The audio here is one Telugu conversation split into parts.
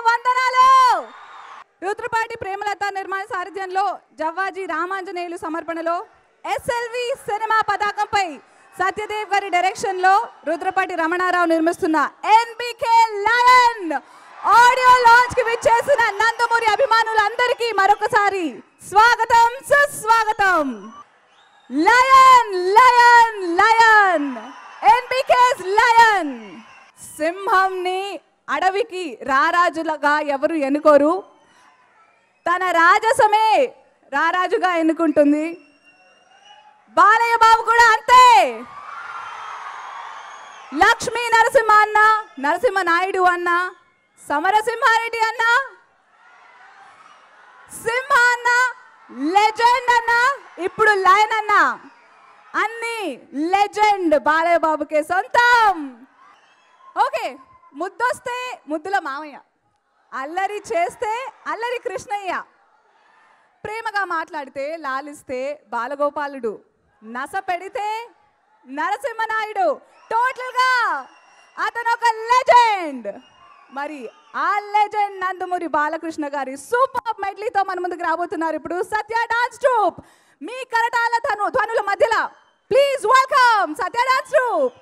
వందనాలు. రుద్రపాటి ప్రేమలత నిర్మాణ సారథ్యంలో జవ్వాజీ రామాంజనేయులు సమర్పణలో ఎస్ఎల్వి సినిమా పతాకంపై సత్యదేవ్ గారి డైరెక్షన్ లో రుద్రపాటి రమణారావు నిర్మిస్తున్న ఎన్బికే లయన్ ఆడియో లాంచ్ కి విచ్చేసిన నందమూరి అభిమానులందరికీ మరొకసారి స్వాగతం సుస్వాగతం. Lion lion lion NBK's lion. సింహంని అడవికి రారాజులుగా ఎవరు ఎన్నుకోరు, తన రాజసమే రారాజుగా ఎన్నుకుంటుంది. బాలయ్య బాబు కూడా అంతే. లక్ష్మీ నరసింహ అన్న, నరసింహ నాయుడు అన్న, సమరసింహారెడ్డి అన్న, సింహ అన్న, లెజెండ్ అన్న, ఇప్పుడు లయన్ అన్న, అన్ని లెజెండ్ బాలయ్య బాబుకే సొంతం. ఓకే, ముద్దొస్తే ముద్దుల మామయ్య, అల్లరి చేస్తే అల్లరి కృష్ణయ్య, ప్రేమగా మాట్లాడితే లాలిస్తే బాలగోపాలుడు, నస పెడితే నరసింహనాయుడు. టోటల్ గా అతను ఒక లెజెండ్. మరి ఆ లెజెండ్ నందమూరి బాలకృష్ణ గారి సూపర్ మెడ్లీతో మన ముందుకు రాబోతున్నారు ఇప్పుడు సత్య డాన్స్ ట్రూప్. మీ కరటాల ధ్వనుల మధ్యలో please welcome Satya dance troupe.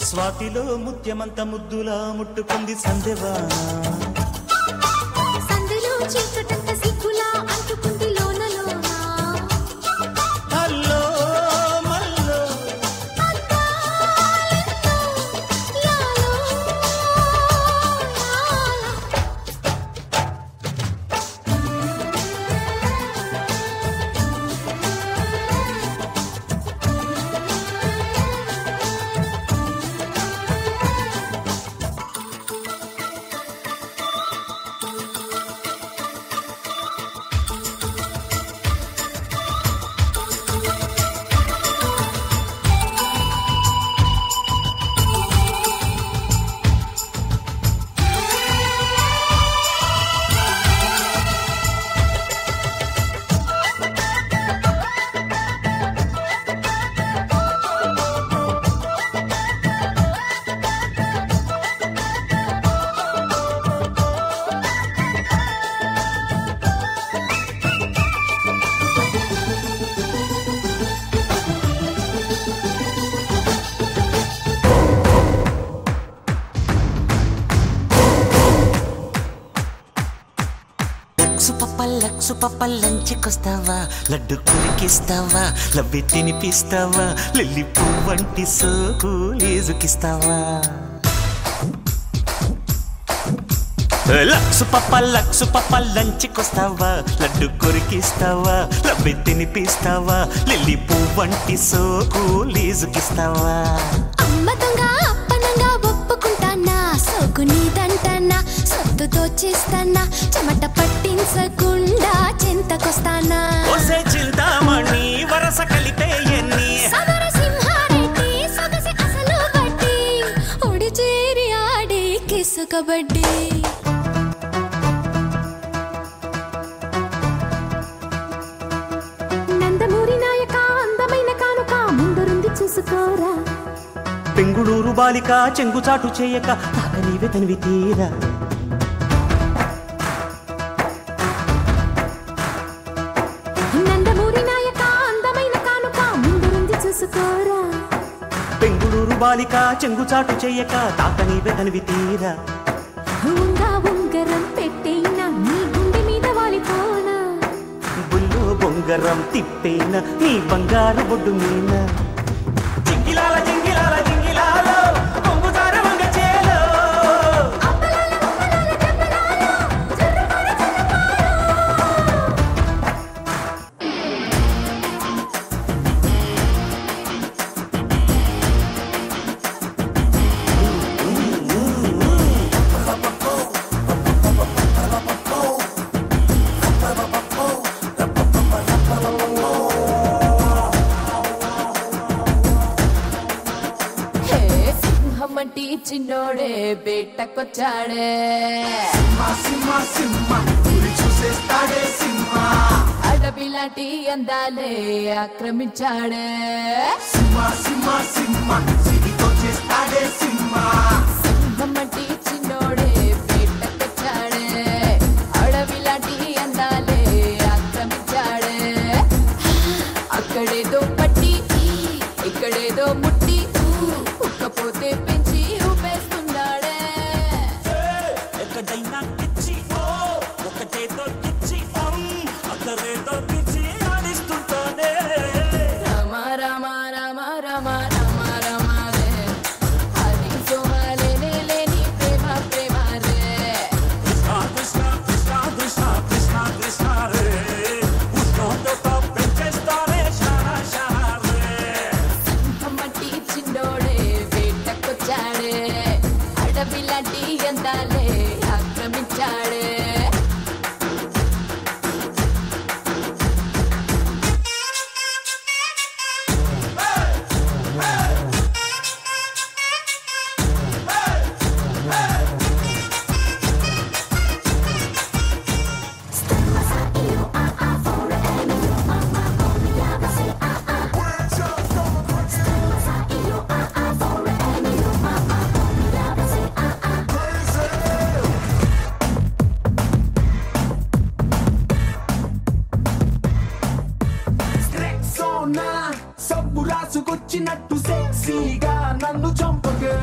స్వాతిలో ముత్యమంత ముద్దులా ముట్టుకుంది సందెవాన, సందులో చీకటంత సిగ్గులా అంటుకుంది లోన లోన. హల్లో మల్లో అందాలెన్నో యాలో లక్సు పప్ప లంచ్కొస్తావా, లడ్డు కురికిస్తావా, లవ్వి తినిపిస్తావా, లిల్లీ పువ్వంటి సోకు లేజుకిస్తావా. లక్సు పప్ప లంచ్కొస్తావా, లడ్డు కొరికిస్తావా, లవ్వి తినిపిస్తావా, లిల్లీ పువ్వంటి సోకు లేజుకిస్తావా. అమ్మ దొంగ అప్పనంగా ఒప్పుకుంటానా, సోకు నీదంటానా, సొత్తు దోచేస్తానా, చెమట పట్టించకుండా చింతకొస్తానా. చింతామణి వరస కలిపే ఎన్ని సమరసింహారెడ్డి సొగసి అసలు బట్టి ఒడి చేరి ఆడే కిసు కబడ్డీ. చూసుకోరా పెంగుళూరు బాలిక చెంగుచాటు చేయక తాకనీవే తనివి తీరా నందమూరి నాయక అందమైన కానుక ముందుంది చూసుకోరా పెంగుళూరు బాలిక చెంగుచాటు చేయక తాకనీవే తనివి తీరా ఉంగరం పెట్టేనా నీ గుండె మీద వాలిపోనా బుల్లో బొంగరం తిప్పేనా నీ బంగారు బొడ్డు మీన జింగిలాల జింగిలాల జింగిలాల కొంగుదార వంగ చేలో చిన్నోడే బేటకొచ్చాడే అడవిలాంటి అందాలే ఆక్రమించాడే సింహమంటి చిన్నోడే బేటకొచ్చాడే అడవిలాంటి అందాలే ఆక్రమించాడే అక్కడేదో పట్టి ఇక్కడేదో ముట్టి ఉక్కపోతే పెంచి ఊపేస్తున్నాడే ఎక్కడైనా కిచ్చి ఒకటేదో కిచ్చి అక్కడేదో కిచ్చి ఆడిస్తుంటానే రామ రామ రామ రామ రామ రామ రే హరి సోమాలే లేని ప్రేమ ప్రేమ రే కృష్ణ కృష్ణ కృష్ణ కృష్ణ కృష్ణ కృష్ణ రే ఉష్ణోగ్రత పెంచేస్తానే షారా షారా రే సింహమట్టి చిన్నోడే వేటకొచ్చాడే అడవిలాంటి అందాలే ఆక్రమించాడే సబ్బు రాసుకొచ్చినట్టు సెక్సీగా నన్ను చంపగే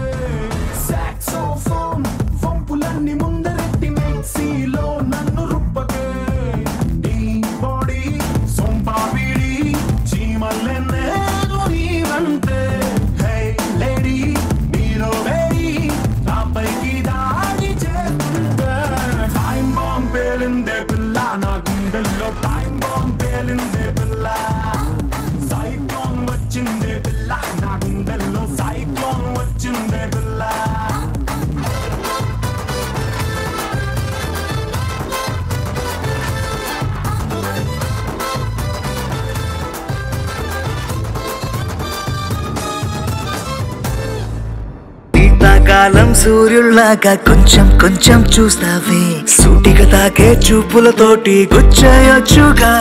సాక్సోఫోన్ వంపులన్నీ ముందరెట్టి మిక్సీలో నన్ను రుప్పగే నీ బాడీ సొంపాపిడి చీమల్లెన్నేదో నీవంటే హే లేడీ నీలో వేడి నాపైకి దాడి చేస్తుంటే టైం బాంబ్ పేలిందే పిల్ల నా గుండెల్లో టైం బాంబ్ పేలిందే పిల్ల సైక్లోన్ వచ్చిందే పిల్ల నా గుండెల్లో సైక్లోన్ వచ్చిందే పిల్ల శీతాకాలం సూర్యుల్లాగా కొంచెం కొంచెం చూస్తావే సూటిగా తాకే చూపులతోటి గుచ్చేయొచ్చుగా